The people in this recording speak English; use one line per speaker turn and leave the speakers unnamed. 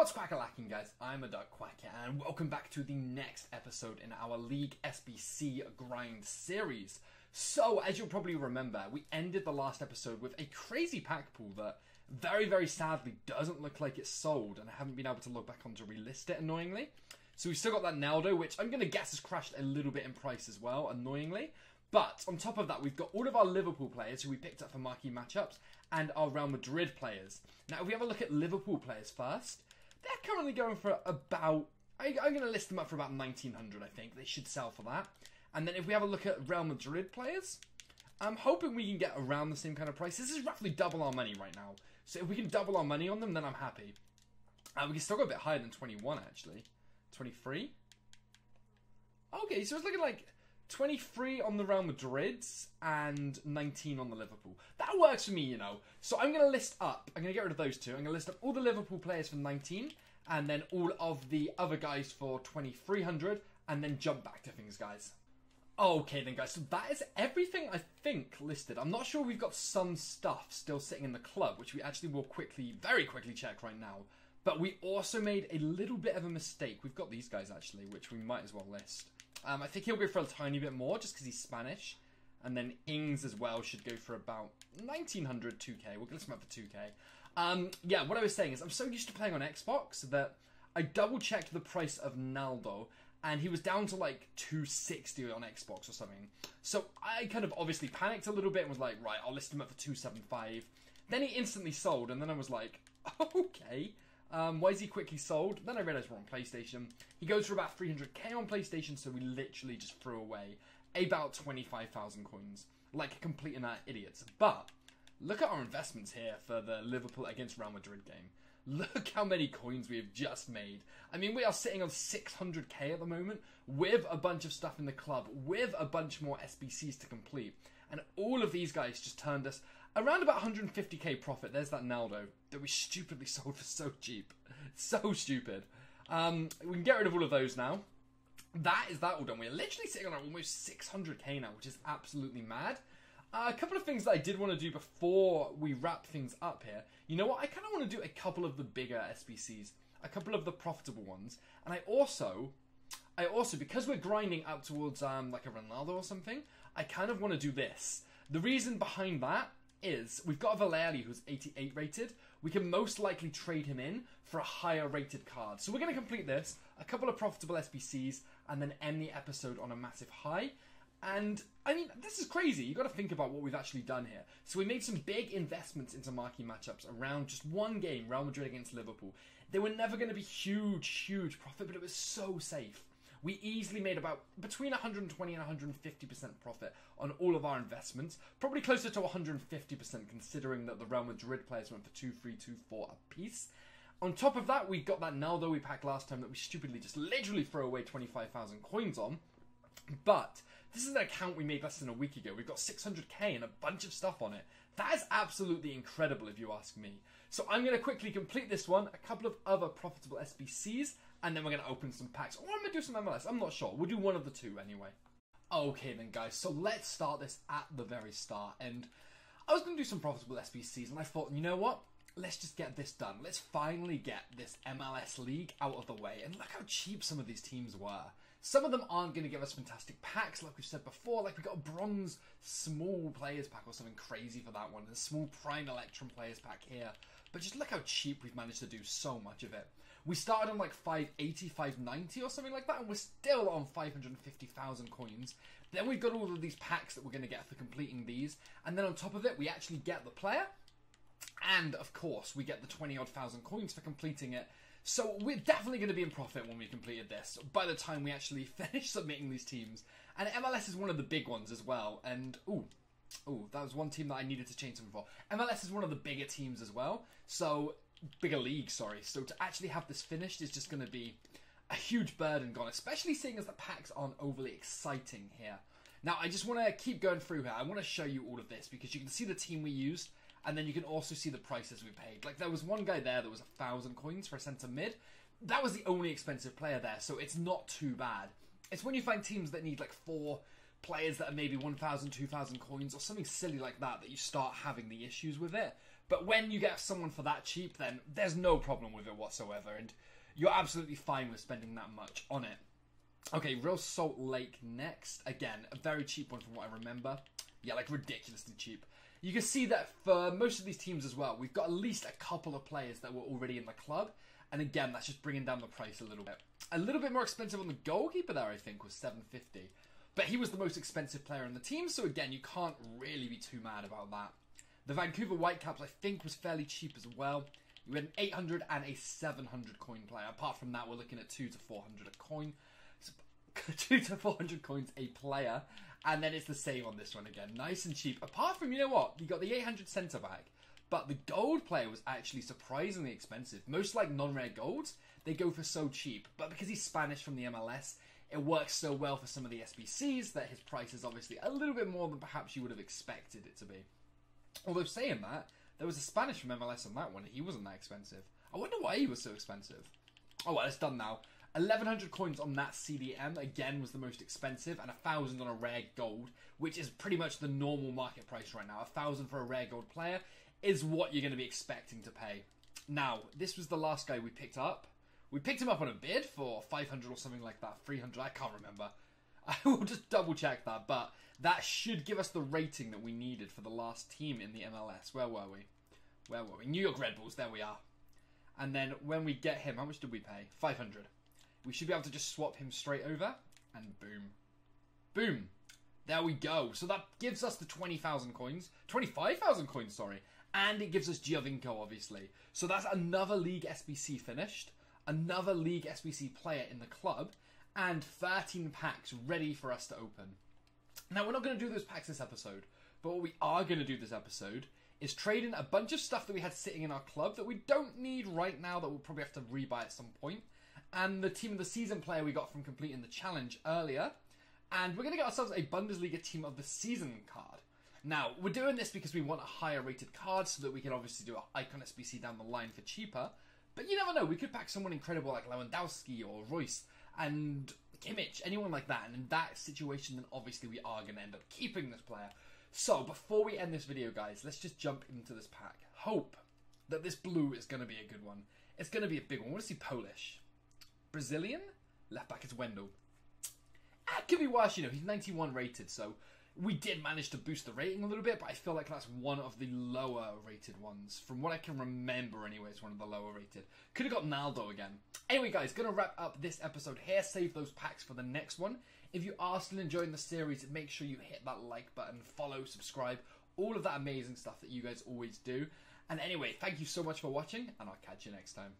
What's quack-a-lacking, guys? ImADuckQuackk, and welcome back to the next episode in our League SBC grind series. So, as you'll probably remember, we ended the last episode with a crazy pack pool that very sadly doesn't look like it's sold, and I haven't been able to log back on to relist it, annoyingly. So we've still got that Naldo, which I'm going to guess has crashed a little bit in price as well, annoyingly. But on top of that, we've got all of our Liverpool players who we picked up for marquee matchups and our Real Madrid players. Now, if we have a look at Liverpool players first, they're currently going for about... I'm going to list them up for about 1,900, I think. They should sell for that. And then if we have a look at Real Madrid players, I'm hoping we can get around the same kind of price. This is roughly double our money right now. So if we can double our money on them, then I'm happy. We can still go a bit higher than 21, actually. 23? Okay, so it's looking like 23 on the Real Madrids and 19 on the Liverpool. That works for me, you know. So I'm going to list up, I'm going to get rid of those two. I'm going to list up all the Liverpool players for 19 and then all of the other guys for 2,300 and then jump back to things, guys. Okay then, guys, so that is everything I think listed. I'm not sure, we've got some stuff still sitting in the club, which we actually will very quickly check right now. But we also made a little bit of a mistake. We've got these guys, actually, which we might as well list. I think he'll go for a tiny bit more, just because he's Spanish. And then Ings as well should go for about 1,900, 2k. We'll list him up for 2k. Yeah, what I was saying is I'm so used to playing on Xbox that I double-checked the price of Naldo, and he was down to like 260 on Xbox or something. So I kind of obviously panicked a little bit and was like, right, I'll list him up for 275. Then he instantly sold, and then I was like, okay. Why is he quickly sold? Then I realised we're on PlayStation. He goes for about 300k on PlayStation, so we literally just threw away about 25,000 coins. Like complete and utter idiots. But, look at our investments here for the Liverpool against Real Madrid game. Look how many coins we have just made. I mean, we are sitting on 600k at the moment, with a bunch of stuff in the club, with a bunch more SBCs to complete. And all of these guys just turned us around about 150k profit. There's that Naldo that we stupidly sold for so cheap. So stupid. We can get rid of all of those now. That is that all done. We're literally sitting on almost 600k now, which is absolutely mad. A couple of things that I did want to do before we wrap things up here. You know what? I kind of want to do a couple of the bigger SBCs. A couple of the profitable ones. And I also, because we're grinding up towards like a Ronaldo or something, I kind of want to do this. The reason behind that is we've got a Valeri who's 88 rated. We can most likely trade him in for a higher rated card. So we're going to complete this, a couple of profitable SBCs, and then end the episode on a massive high. And, I mean, this is crazy. You've got to think about what we've actually done here. So we made some big investments into marquee matchups around just one game, Real Madrid against Liverpool. They were never going to be huge profit, but it was so safe. We easily made about between 120 and 150% profit on all of our investments. Probably closer to 150% considering that the Real Madrid players went for 2-3, 2-4 a piece. On top of that, we got that Naldo we packed last time that we stupidly just literally threw away 25,000 coins on. But this is an account we made less than a week ago. We've got 600k and a bunch of stuff on it. That is absolutely incredible if you ask me. So I'm going to quickly complete this one, a couple of other profitable SBCs, and then we're going to open some packs. Or I'm going to do some MLS, I'm not sure. We'll do one of the two anyway. Okay then, guys, so let's start this at the very start. And I was going to do some profitable SBCs, and I thought, you know what? Let's just get this done. Let's finally get this MLS league out of the way. And look how cheap some of these teams were. Some of them aren't going to give us fantastic packs, like we've said before. Like we got a bronze small players pack or something crazy for that one. A small prime Electrum players pack here. But just look how cheap we've managed to do so much of it. We started on like 580, 590 or something like that, and we're still on 550,000 coins. Then we've got all of these packs that we're going to get for completing these. And then on top of it, we actually get the player. And, of course, we get the 20-odd thousand coins for completing it. So we're definitely going to be in profit when we completed this, by the time we actually finish submitting these teams. And MLS is one of the big ones as well. And, ooh, that was one team that I needed to change something for. MLS is one of the bigger teams as well. So, bigger league, sorry. So to actually have this finished is just going to be a huge burden gone, especially seeing as the packs aren't overly exciting here. Now, I just want to keep going through here. I want to show you all of this because you can see the team we used. And then you can also see the prices we paid. Like, there was one guy there that was 1,000 coins for a centre mid. That was the only expensive player there, so it's not too bad. It's when you find teams that need, like, 4 players that are maybe 1,000, 2,000 coins or something silly like that that you start having the issues with it. But when you get someone for that cheap, then there's no problem with it whatsoever, and you're absolutely fine with spending that much on it. Okay, Real Salt Lake next. Again, a very cheap one from what I remember. Yeah, like ridiculously cheap. You can see that for most of these teams as well, we've got at least a couple of players that were already in the club. And again, that's just bringing down the price a little bit. A little bit more expensive on the goalkeeper there, I think, was $750. But he was the most expensive player on the team, so again, you can't really be too mad about that. The Vancouver Whitecaps, I think, was fairly cheap as well. You had an 800 and a 700 coin player. Apart from that, we're looking at 200 to 400 a coin. 2 to 400 coins a player. And then it's the same on this one again. Nice and cheap. Apart from, you know what? You got the 800 centre back. But the gold player was actually surprisingly expensive. Most like non-rare golds, they go for so cheap. But because he's Spanish from the MLS, it works so well for some of the SBCs that his price is obviously a little bit more than perhaps you would have expected it to be. Although saying that, there was a Spanish from MLS on that one. He wasn't that expensive. I wonder why he was so expensive. Oh well, it's done now. 1100 coins on that CDM, again, was the most expensive, and 1000 on a rare gold, which is pretty much the normal market price right now. 1000 for a rare gold player is what you're going to be expecting to pay. Now, this was the last guy we picked up. We picked him up on a bid for 500 or something like that, 300, I can't remember. I will just double check that, but that should give us the rating that we needed for the last team in the MLS. Where were we? Where were we? New York Red Bulls, there we are. And then when we get him, how much did we pay? 500. We should be able to just swap him straight over, and boom. Boom. There we go. So that gives us the 20,000 coins. 25,000 coins, sorry. And it gives us Giovinco, obviously. So that's another League SBC finished. Another League SBC player in the club. And 13 packs ready for us to open. Now, we're not going to do those packs this episode. But what we are going to do this episode is trade in a bunch of stuff that we had sitting in our club that we don't need right now, that we'll probably have to rebuy at some point. And the Team of the Season player we got from completing the challenge earlier. And we're going to get ourselves a Bundesliga Team of the Season card. Now, we're doing this because we want a higher rated card so that we can obviously do an Icon SBC down the line for cheaper. But you never know, we could pack someone incredible like Lewandowski or Royce and Kimmich, anyone like that. And in that situation, then obviously we are going to end up keeping this player. So, before we end this video, guys, let's just jump into this pack. Hope that this blue is going to be a good one. It's going to be a big one. What is he, Polish? Brazilian? Left back is Wendell. It could be worse, you know, he's 91 rated, so we did manage to boost the rating a little bit, but I feel like that's one of the lower rated ones. From what I can remember anyway, it's one of the lower rated. Could have got Naldo again. Anyway, guys, gonna wrap up this episode here. Save those packs for the next one. If you are still enjoying the series, make sure you hit that like button, follow, subscribe, all of that amazing stuff that you guys always do. And anyway, thank you so much for watching, and I'll catch you next time.